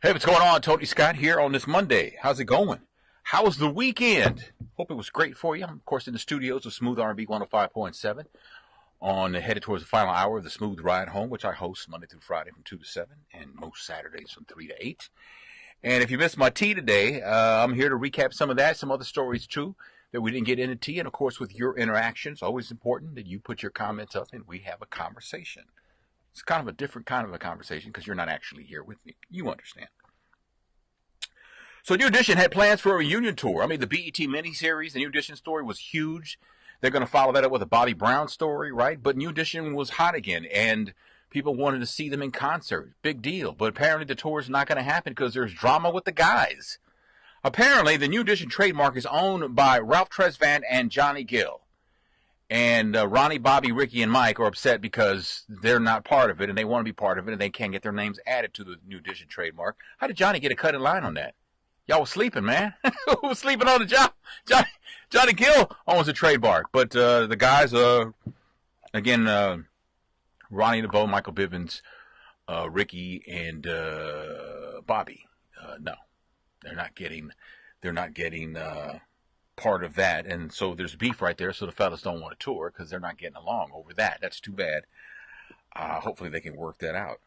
Hey, what's going on? Tony Scott here on this Monday. How's it going? How was the weekend? Hope it was great for you. I'm, of course, in the studios of Smooth R&B 105.7 headed towards the final hour of the Smooth Ride Home, which I host Monday through Friday from 2 to 7 and most Saturdays from 3 to 8. And if you missed my tea today, I'm here to recap some of that, some other stories too that we didn't get into tea. And, of course, with your interactions, always important that you put your comments up and we have a conversation. It's kind of a different kind of a conversation because you're not actually here with me. You understand. So New Edition had plans for a reunion tour. I mean, the BET miniseries, the New Edition story was huge. They're going to follow that up with a Bobby Brown story, right? But New Edition was hot again, and people wanted to see them in concert. Big deal. But apparently the tour is not going to happen because there's drama with the guys. Apparently, the New Edition trademark is owned by Ralph Tresvant and Johnny Gill. And Ronnie, Bobby, Ricky, and Mike are upset because they're not part of it, and they want to be part of it, and they can't get their names added to the New Edition trademark. How did Johnny get a cut in line on that? Y'all was sleeping, man. Who was sleeping on the job? Johnny Gill owns the trademark. But the guys, again, Ronnie DeVoe, Michael Bivins, Ricky, and Bobby, no. They're not getting part of that, and so there's beef right there, so the fellas don't want to tour because they're not getting along over that. That's too bad. Hopefully they can work that out.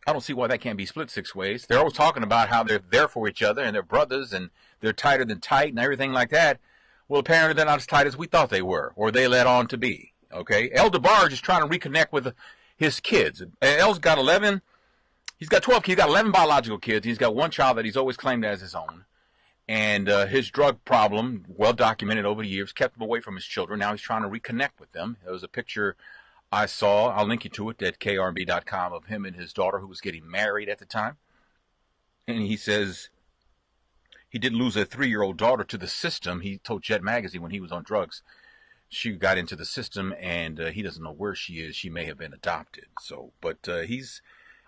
I don't see why that can't be split 6 ways. They're always talking about how they're there for each other and they're brothers and they're tighter than tight and everything like that. Well, apparently they're not as tight as we thought they were, or they led on to be. Okay, DeBarge is trying to reconnect with his kids. El's got 11. He's got 12 kids. He's got 11 biological kids. He's got one child that he's always claimed as his own. And his drug problem, well documented over the years, kept him away from his children. Now he's trying to reconnect with them. There was a picture I saw, I'll link you to it at krb.com, of him and his daughter who was getting married at the time. And he says he did lose a 3-year-old daughter to the system. He told Jet Magazine when he was on drugs, she got into the system and he doesn't know where she is. She may have been adopted. But he's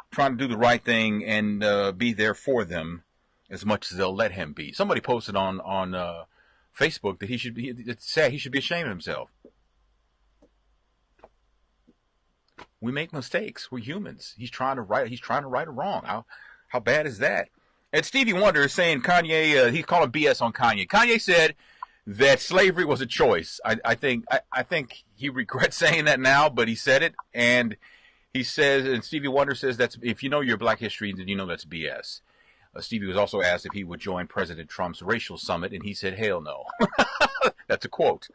trying to do the right thing and be there for them as much as they'll let him be. Somebody posted on Facebook that it's sad, he should be ashamed of himself. We make mistakes. We're humans. He's trying to right a wrong. How bad is that? And Stevie Wonder is saying Kanye, he's calling BS on Kanye. Kanye said that slavery was a choice. I think he regrets saying that now, but he said it, and he says, and Stevie Wonder says that's, if you know your Black history, then you know that's BS. Stevie was also asked if he would join President Trump's racial summit, and he said, hell no. That's a quote.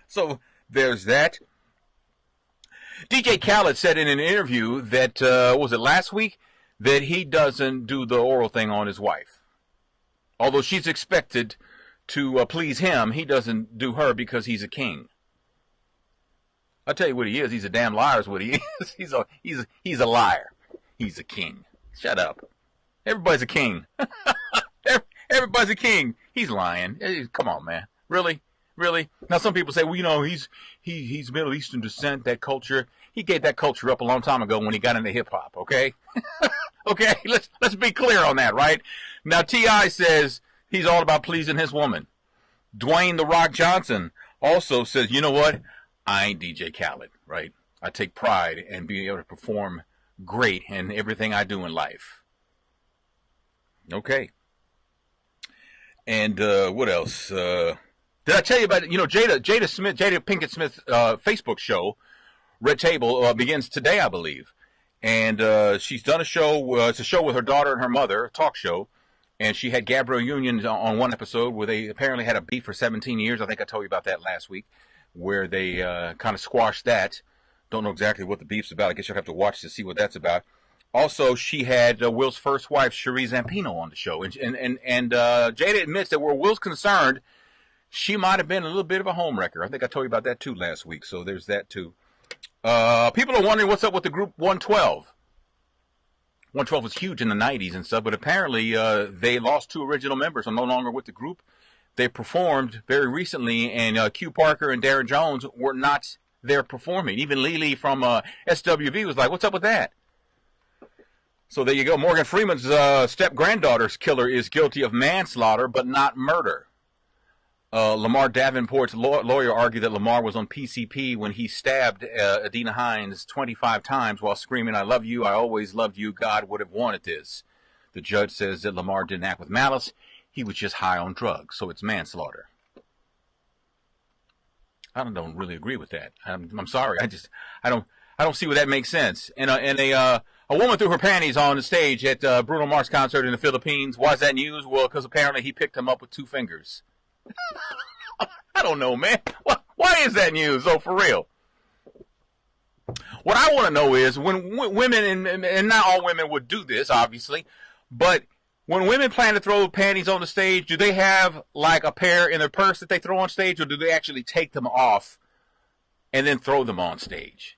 So there's that. DJ Khaled said in an interview that, was it last week, that he doesn't do the oral thing on his wife. Although she's expected to please him, he doesn't do her because he's a king. I'll tell you what he is. He's a damn liar is what he is. He's a liar. He's a king. Shut up. Everybody's a king. Everybody's a king. He's lying. Come on, man. Really? Now, some people say, well, you know, he's Middle Eastern descent, that culture. He gave that culture up a long time ago when he got into hip-hop, okay? Okay, let's be clear on that, right? Now, T.I. says he's all about pleasing his woman. Dwayne "The Rock" Johnson also says, you know what? I ain't DJ Khaled, right? I take pride in being able to perform great in everything I do in life. Okay. And what else? Did I tell you about, Jada Pinkett Smith's Facebook show, Red Table, begins today, I believe. And she's done a show, it's a show with her daughter and her mother, a talk show. And she had Gabrielle Union on one episode where they apparently had a beef for 17 years. I think I told you about that last week, where they kind of squashed that. Don't know exactly what the beef's about. I guess you'll have to watch to see what that's about. Also, she had Will's first wife, Cherie Zampino, on the show. And Jada admits that where Will's concerned, she might have been a little bit of a homewrecker. I think I told you about that, too, last week. So there's that, too. People are wondering what's up with the group 112. 112 was huge in the 90s and stuff, but apparently they lost 2 original members, are no longer with the group. They performed very recently, and Q Parker and Darren Jones were not there performing. Even Lily from SWV was like, what's up with that? So there you go. Morgan Freeman's step-granddaughter's killer is guilty of manslaughter, but not murder. Lamar Davenport's lawyer argued that Lamar was on PCP when he stabbed Adina Hines 25 times while screaming, "I love you, I always loved you, God would have wanted this." The judge says that Lamar didn't act with malice. He was just high on drugs, so it's manslaughter. I don't really agree with that. I'm sorry. I don't see where that makes sense. And a woman threw her panties on the stage at Bruno Mars concert in the Philippines. Why is that news? Well, because apparently he picked him up with 2 fingers. I don't know, man. Why is that news? Oh, for real. What I want to know is when women, and not all women would do this, obviously, but when women plan to throw panties on the stage, do they have like a pair in their purse that they throw on stage, or do they actually take them off and then throw them on stage?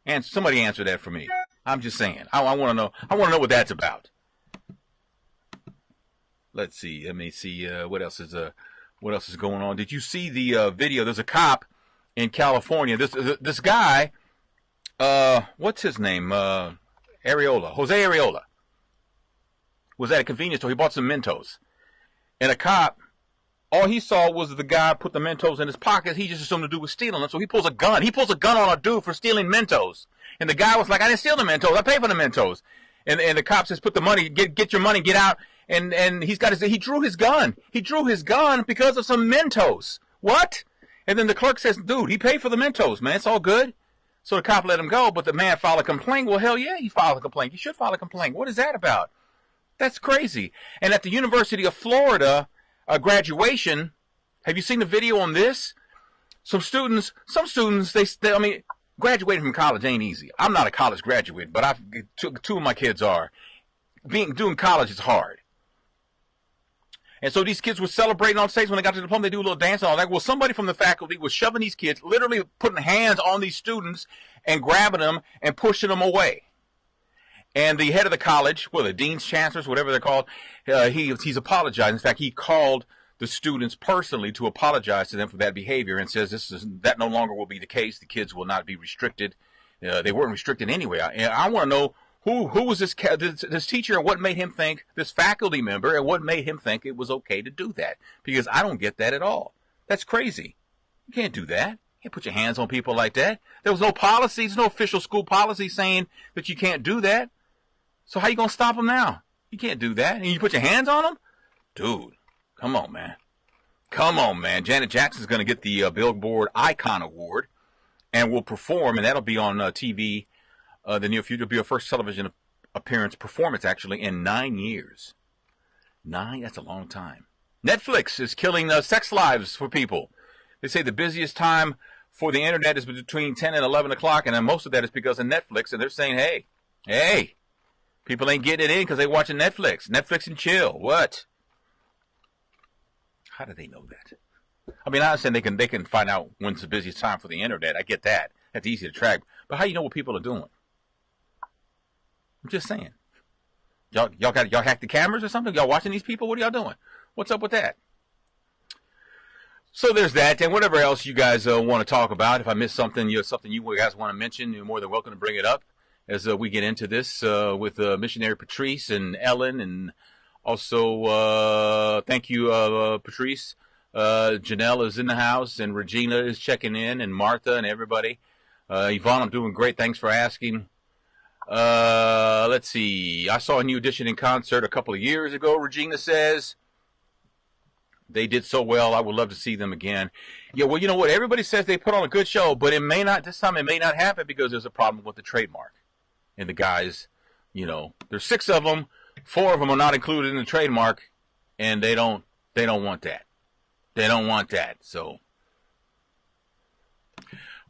And somebody answer that for me. I'm just saying. I want to know. I want to know what that's about. Let's see. Let me see what else is going on. Did you see the video? There's a cop in California. This guy, what's his name? Jose Areola, was at a convenience store. He bought some Mentos. And a cop, all he saw was the guy put the Mentos in his pocket. He just assumed the dude was stealing them. So he pulls a gun. He pulls a gun on a dude for stealing Mentos. And the guy was like, I didn't steal the Mentos. I paid for the Mentos. And the cop says, put the money, get your money, get out. And he drew his gun. He drew his gun because of some Mentos. What? And then the clerk says, dude, he paid for the Mentos, man. It's all good. So the cop let him go, but the man filed a complaint. Well, hell yeah, he filed a complaint. He should file a complaint. What is that about? That's crazy. And at the University of Florida, graduation, have you seen the video on this? Some students, graduating from college ain't easy. I'm not a college graduate, but two of my kids are. Doing college is hard. And so these kids were celebrating on stage when they got to the diploma. They do a little dance and all that. Well, somebody from the faculty was shoving these kids, literally putting hands on these students and grabbing them and pushing them away. And the head of the college, the dean's chancellors, whatever they're called, he's apologized. In fact, he called the students personally to apologize to them for that behavior and says that no longer will be the case. The kids will not be restricted. They weren't restricted anyway. I want to know who was this teacher and what made him think, this faculty member, and what made him think it was okay to do that? Because I don't get that at all. That's crazy. You can't do that. You can't put your hands on people like that. There was no policy, there's no official school policy saying that you can't do that. So how you going to stop them now? You can't do that. And you put your hands on them? Dude, come on, man. Come on, man. Janet Jackson's going to get the Billboard Icon Award and will perform, and that'll be on TV the near future. It'll be her first television performance, actually, in 9 years. 9? That's a long time. Netflix is killing sex lives for people. They say the busiest time for the internet is between 10 and 11 o'clock, and then most of that is because of Netflix, and they're saying, hey, people ain't getting it in because they're watching Netflix. Netflix and chill. What? How do they know that? I mean, I understand they can find out when's the busiest time for the internet. I get that. That's easy to track. But how do you know what people are doing? I'm just saying. Y'all hack the cameras or something? Y'all watching these people? What are y'all doing? What's up with that? So there's that, and whatever else you guys want to talk about. If I missed something, something you guys want to mention, you're more than welcome to bring it up as we get into this with missionary Patrice and Ellen, and also thank you, Patrice. Janelle is in the house, and Regina is checking in, and Martha and everybody. Yvonne, I'm doing great. Thanks for asking. Let's see. I saw a New Edition in concert a couple of years ago, Regina says. They did so well. I would love to see them again. Yeah, well, you know what? Everybody says they put on a good show, but this time it may not happen because there's a problem with the trademark. And the guys, there's 6 of them. 4 of them are not included in the trademark, and they don't want that. They don't want that. So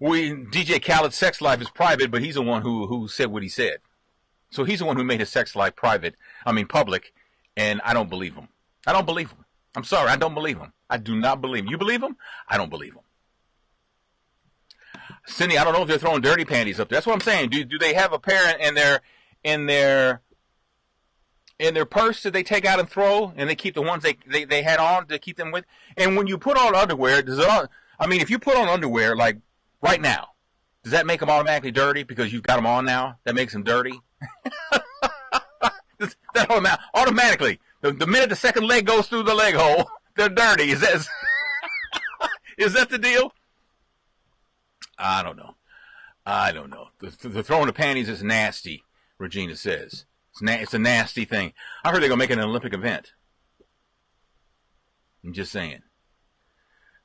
DJ Khaled's sex life is private, but he's the one who said what he said. So he's the one who made his sex life public, and I don't believe him. I don't believe him. I'm sorry, I don't believe him. I do not believe him. You believe him? I don't believe him. Cindy, I don't know if they're throwing dirty panties up there. That's what I'm saying. Do they have a pair in their purse that they take out and throw, and they keep the ones they had on to keep them with? And when you put on underwear, if you put on underwear like right now, does that make them automatically dirty because you've got them on now? That makes them dirty? That automatically. The minute the second leg goes through the leg hole, they're dirty. Is that the deal? I don't know. The throwing the panties is nasty, Regina says. It's a nasty thing. I heard they're going to make it an Olympic event. I'm just saying.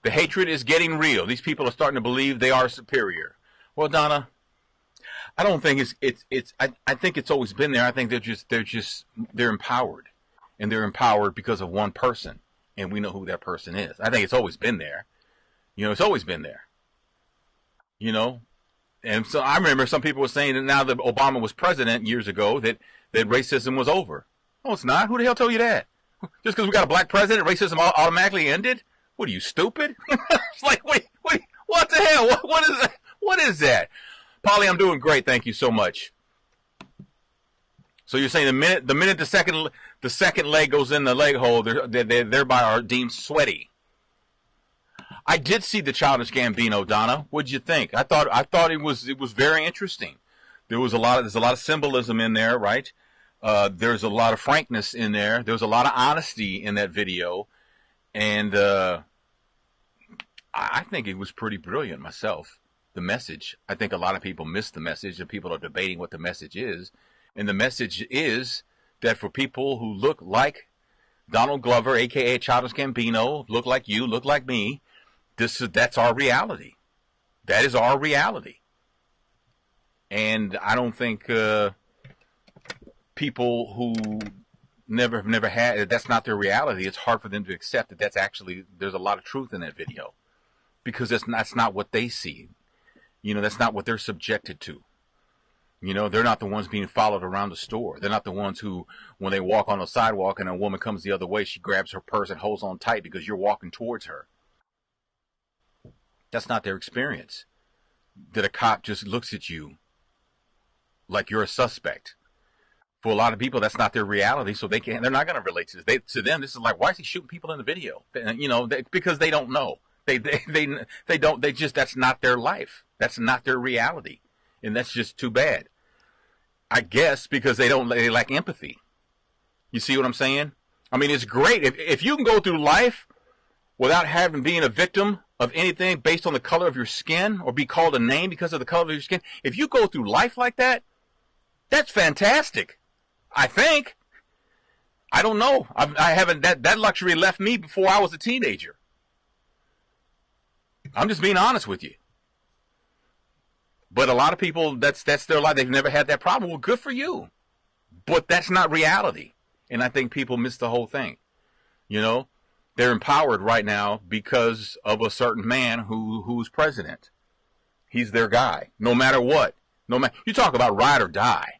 The hatred is getting real. These people are starting to believe they are superior. Well, Donna, I don't think I think it's always been there. I think they're empowered. And they're empowered because of one person. And we know who that person is. I think it's always been there. It's always been there. And so I remember some people were saying that now that Obama was president years ago that racism was over. No, it's not. Who the hell told you that? Just because we got a black president, racism automatically ended? What are you, stupid? It's like, wait, what the hell? What is that? What is that? Polly, I'm doing great. Thank you so much. So you're saying the minute the second leg goes in the leg hole, they thereby are deemed sweaty. I did see the Childish Gambino, Donna. What'd you think? I thought it was very interesting. There's a lot of symbolism in there, right? There's a lot of frankness in there. There's a lot of honesty in that video, and I think it was pretty brilliant myself. The message. I think a lot of people miss the message, and people are debating what the message is. And the message is that for people who look like Donald Glover, a.k.a. Childish Gambino, look like you, look like me, that's our reality. That is our reality. And I don't think people who never had, that's not their reality. It's hard for them to accept that there's a lot of truth in that video. Because that's not what they see. That's not what they're subjected to. They're not the ones being followed around the store. They're not the ones who, when they walk on the sidewalk and a woman comes the other way, she grabs her purse and holds on tight because you're walking towards her. That's not their experience. That a cop just looks at you like you're a suspect. For a lot of people, that's not their reality, so they're not going to relate to this. To them, this is like, why is he shooting people in the video? Because they don't know. That's not their life. That's not their reality. And that's just too bad. I guess because they lack empathy. You see what I'm saying? I mean, it's great. If you can go through life without being a victim of anything based on the color of your skin or be called a name because of the color of your skin, if you go through life like that, that's fantastic. I think. I don't know. I haven't, that luxury left me before I was a teenager. I'm just being honest with you. But a lot of people, that's their life. They've never had that problem. Well, good for you. But that's not reality. And I think people miss the whole thing. They're empowered right now because of a certain man who's president. He's their guy, no matter what. You talk about ride or die.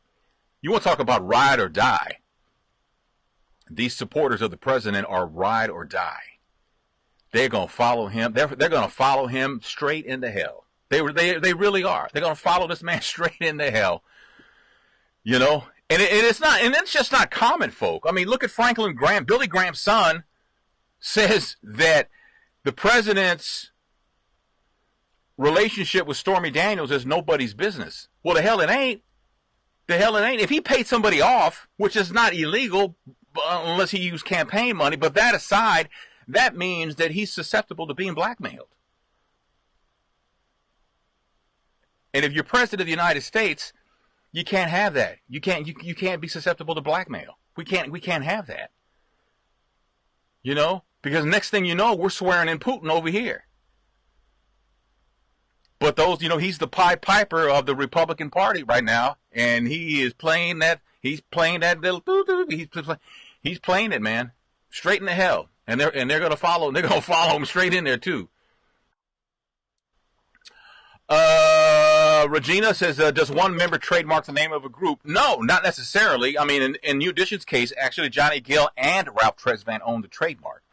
You want to talk about ride or die. These supporters of the president are ride or die. They're going to follow him. They're going to follow him straight into hell. They really are. They're going to follow this man straight into hell. And it's not, and it's just not common folk. I mean, look at Franklin Graham. Billy Graham's son says that the president's relationship with Stormy Daniels is nobody's business. Well, the hell it ain't. If he paid somebody off, which is not illegal unless he used campaign money, but that aside, that means that he's susceptible to being blackmailed. And if you're president of the United States, you can't have that. You can't be susceptible to blackmail. We can't have that. Because next thing you know, we're swearing in Putin over here. But he's the Pied Piper of the Republican Party right now, and he is playing that. He's playing that little. He's playing it, man, straight into hell, and they're going to follow. They're going to follow him straight in there too. Regina says, does one member trademark the name of a group? No, not necessarily. I mean, in New Edition's case, actually Johnny Gill and Ralph Tresvant own the trademark.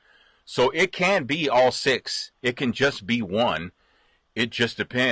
So it can be all six. It can just be one. It just depends.